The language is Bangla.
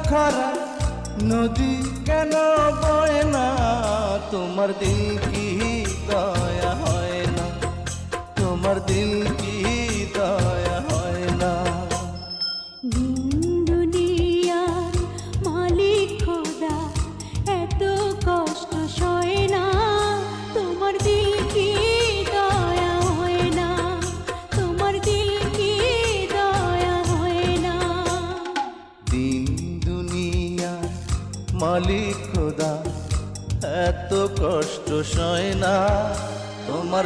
খারা নদী কেন বয় না, তোমার দিল কি দয়া হয় না, তোমার দিল কি দয়া হয় না। দিন দুনিয়ার মালিক খোদা এত কষ্ট সয় না, তোমার দিল কি দয়া হয় না, তোমার দিল কি দয়া হয় না। দিন দুনিয়ার মালিক খোদা এত কষ্ট সয় না, তোমার